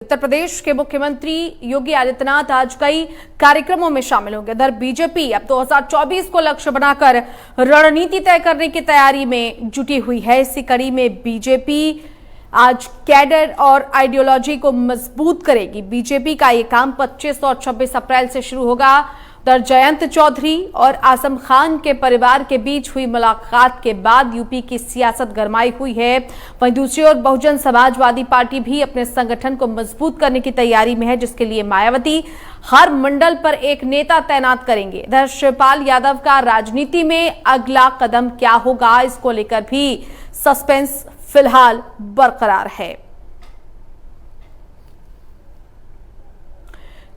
उत्तर प्रदेश के मुख्यमंत्री योगी आदित्यनाथ आज कई कार्यक्रमों में शामिल होंगे। इधर बीजेपी अब 2024 को लक्ष्य बनाकर रणनीति तय करने की तैयारी में जुटी हुई है। इसी कड़ी में बीजेपी आज कैडर और आइडियोलॉजी को मजबूत करेगी। बीजेपी का ये काम 25 और 26 अप्रैल से शुरू होगा। उधर जयंत चौधरी और आजम खान के परिवार के बीच हुई मुलाकात के बाद यूपी की सियासत गरमाई हुई है। वहीं दूसरी ओर बहुजन समाजवादी पार्टी भी अपने संगठन को मजबूत करने की तैयारी में है, जिसके लिए मायावती हर मंडल पर एक नेता तैनात करेंगे। इधर शिवपाल यादव का राजनीति में अगला कदम क्या होगा, इसको लेकर भी सस्पेंस फिलहाल बरकरार है।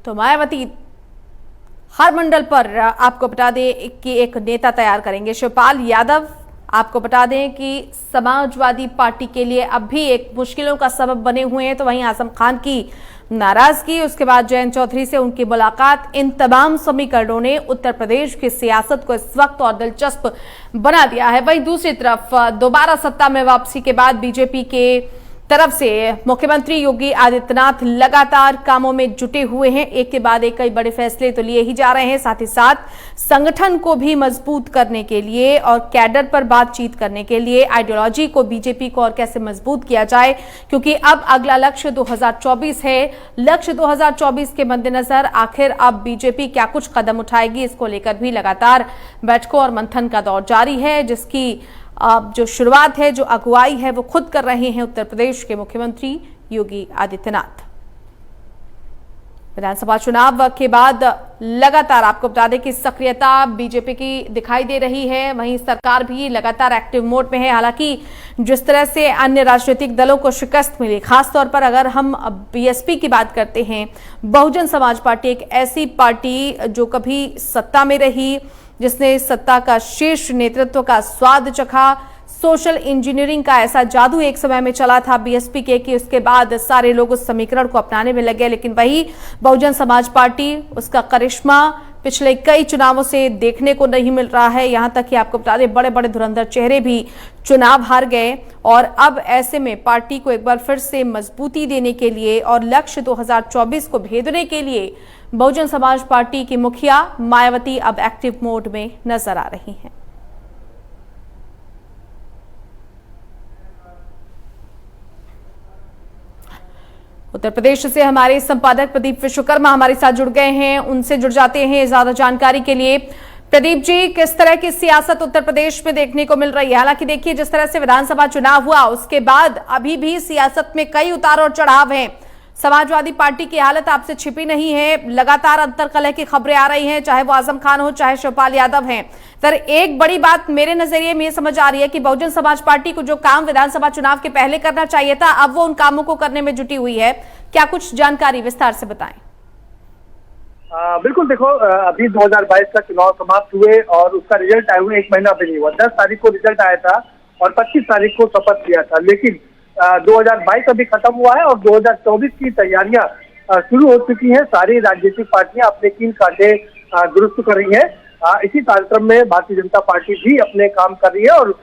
तो मायावती हर मंडल पर आपको बता दें कि एक नेता तैयार करेंगे। शिवपाल यादव आपको बता दें कि समाजवादी पार्टी के लिए अब भी एक मुश्किलों का सबब बने हुए हैं। तो वहीं आजम खान की नाराजगी, उसके बाद जयंत चौधरी से उनकी मुलाकात, इन तमाम समीकरणों ने उत्तर प्रदेश की सियासत को इस वक्त और दिलचस्प बना दिया है। वहीं दूसरी तरफ दोबारा सत्ता में वापसी के बाद बीजेपी के तरफ से मुख्यमंत्री योगी आदित्यनाथ लगातार कामों में जुटे हुए हैं। एक के बाद एक कई बड़े फैसले तो लिए ही जा रहे हैं। साथ ही साथ संगठन को भी मजबूत करने के लिए और कैडर पर बातचीत करने के लिए आइडियोलॉजी को, बीजेपी को और कैसे मजबूत किया जाए, क्योंकि अब अगला लक्ष्य 2024 है। लक्ष्य 2024 के मद्देनजर आखिर अब बीजेपी क्या कुछ कदम उठाएगी, इसको लेकर भी लगातार बैठकों और मंथन का दौर जारी है, जिसकी अब जो शुरुआत है, जो अगुवाई है, वो खुद कर रहे हैं उत्तर प्रदेश के मुख्यमंत्री योगी आदित्यनाथ। विधानसभा चुनाव के बाद लगातार आपको बता दें कि सक्रियता बीजेपी की दिखाई दे रही है। वहीं सरकार भी लगातार एक्टिव मोड में है। हालांकि जिस तरह से अन्य राजनीतिक दलों को शिकस्त मिली, खासतौर पर अगर हम बीएसपी की बात करते हैं, बहुजन समाज पार्टी एक ऐसी पार्टी जो कभी सत्ता में रही, जिसने सत्ता का शीर्ष नेतृत्व का स्वाद चखा। सोशल इंजीनियरिंग का ऐसा जादू एक समय में चला था बीएसपी के कि उसके बाद सारे लोग उस समीकरण को अपनाने में लगे। लेकिन वही बहुजन समाज पार्टी, उसका करिश्मा पिछले कई चुनावों से देखने को नहीं मिल रहा है। यहां तक कि आपको बता दें, बड़े बड़े धुरंधर चेहरे भी चुनाव हार गए। और अब ऐसे में पार्टी को एक बार फिर से मजबूती देने के लिए और लक्ष्य 2024 को भेदने के लिए बहुजन समाज पार्टी की मुखिया मायावती अब एक्टिव मोड में नजर आ रही हैं। उत्तर प्रदेश से हमारे संपादक प्रदीप विश्वकर्मा हमारे साथ जुड़ गए हैं, उनसे जुड़ जाते हैं ज्यादा जानकारी के लिए। प्रदीप जी, किस तरह की सियासत उत्तर प्रदेश में देखने को मिल रही है? हालांकि देखिए, जिस तरह से विधानसभा चुनाव हुआ उसके बाद अभी भी सियासत में कई उतार और चढ़ाव हैं। समाजवादी पार्टी की हालत आपसे छिपी नहीं है। लगातार अंतर्कलह की खबरें आ रही हैं, चाहे वो आजम खान हो, चाहे शिवपाल यादव हैं। तर एक बड़ी बात मेरे नजरिए में समझ आ रही है कि बहुजन समाज पार्टी को जो काम विधानसभा चुनाव के पहले करना चाहिए था, अब वो उन कामों को करने में जुटी हुई है। क्या कुछ जानकारी विस्तार से बताएं? बिल्कुल, देखो, अभी 2022 का चुनाव समाप्त हुए और उसका रिजल्ट आए हुए 1 महीना भी नहीं हुआ। 10 तारीख को रिजल्ट आया था और 25 तारीख को शपथ लिया था। लेकिन 2022 अभी खत्म हुआ है और 2024 की तैयारियां शुरू हो चुकी हैं। सारी राजनीतिक पार्टियां अपने कील कांटे दुरुस्त कर रही हैं। इसी कार्यक्रम में भारतीय जनता पार्टी भी अपने काम कर रही है और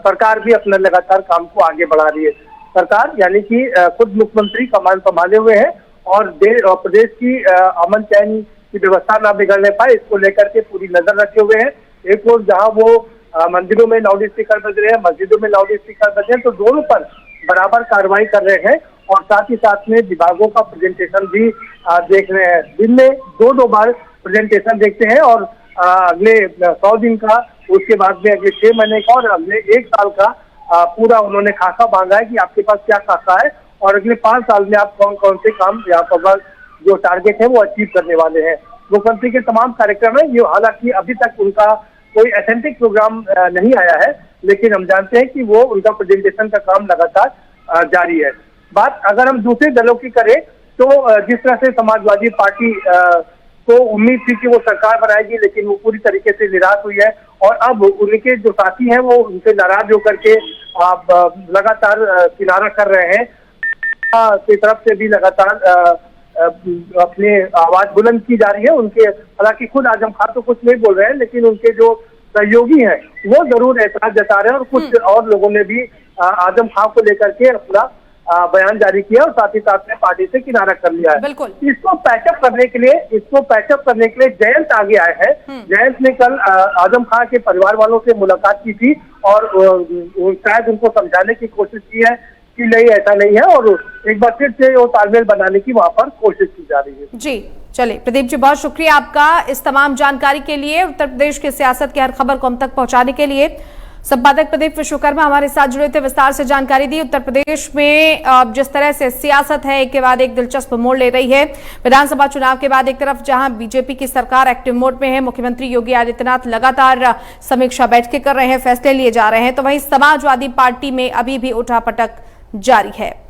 सरकार भी अपना लगातार काम को आगे बढ़ा रही है। सरकार यानी कि खुद मुख्यमंत्री कमान संभाले हुए हैं और प्रदेश की अमन चैन की व्यवस्था ना बिगड़ने पाए, इसको लेकर के पूरी नजर रखे हुए हैं। एक ओर जहां वो मंदिरों में लाउड स्पीकर बज रहे हैं, मस्जिदों में लाउड स्पीकर बज रहे हैं, तो दोनों पर बराबर कार्रवाई कर रहे हैं और साथ ही साथ में विभागों का प्रेजेंटेशन भी देख रहे हैं। दिन में 2-2 बार प्रेजेंटेशन देखते हैं और अगले 100 दिन का, उसके बाद में अगले 6 महीने का और अगले 1 साल का पूरा उन्होंने खाका मांगा है कि आपके पास क्या खाका है और अगले 5 साल में आप कौन कौन से काम यहाँ पर जो टारगेट है वो अचीव करने वाले हैं। मुख्यमंत्री के तमाम कार्यक्रम है ये, हालांकि अभी तक उनका कोई ऑथेंटिक प्रोग्राम नहीं आया है, लेकिन हम जानते हैं कि वो उनका प्रेजेंटेशन का काम लगातार जारी है। बात अगर हम दूसरे दलों की करें तो जिस तरह से समाजवादी पार्टी को उम्मीद थी कि वो सरकार बनाएगी, लेकिन वो पूरी तरीके से निराश हुई है और अब उनके जो साथी हैं वो उनसे नाराज होकर के लगातार किनारा कर रहे हैं। की तरफ से भी लगातार अपनी आवाज बुलंद की जा रही है उनके। हालांकि खुद आजम खान तो कुछ नहीं बोल रहे हैं, लेकिन उनके जो सहयोगी हैं वो जरूर ऐतराज जता रहे हैं और कुछ और लोगों ने भी आजम खान को लेकर के अपना बयान जारी किया और साथ ही साथ में पार्टी से किनारा कर लिया है। बिल्कुल। इसको पैचअप करने के लिए जयंत आगे आए हैं। जयंत ने कल आजम खान के परिवार वालों से मुलाकात की थी और शायद उनको समझाने की कोशिश की है कि नहीं, ऐसा नहीं है, और एक बार फिर से वो तालमेल बनाने की वहां पर कोशिश की जा रही है। जी चलिए प्रदीप जी, बहुत शुक्रिया आपका इस तमाम जानकारी के लिए, उत्तर प्रदेश की सियासत की हर खबर को हम तक पहुंचाने के लिए। संपादक प्रदीप विश्वकर्मा हमारे साथ जुड़े थे, विस्तार से जानकारी दी। उत्तर प्रदेश में जिस तरह से सियासत है एक के बाद एक दिलचस्प मोड़ ले रही है। विधानसभा चुनाव के बाद एक तरफ जहां बीजेपी की सरकार एक्टिव मोड में है, मुख्यमंत्री योगी आदित्यनाथ लगातार समीक्षा बैठकें कर रहे हैं, फैसले लिए जा रहे हैं, तो वहीं समाजवादी पार्टी में अभी भी उठापटक जारी है।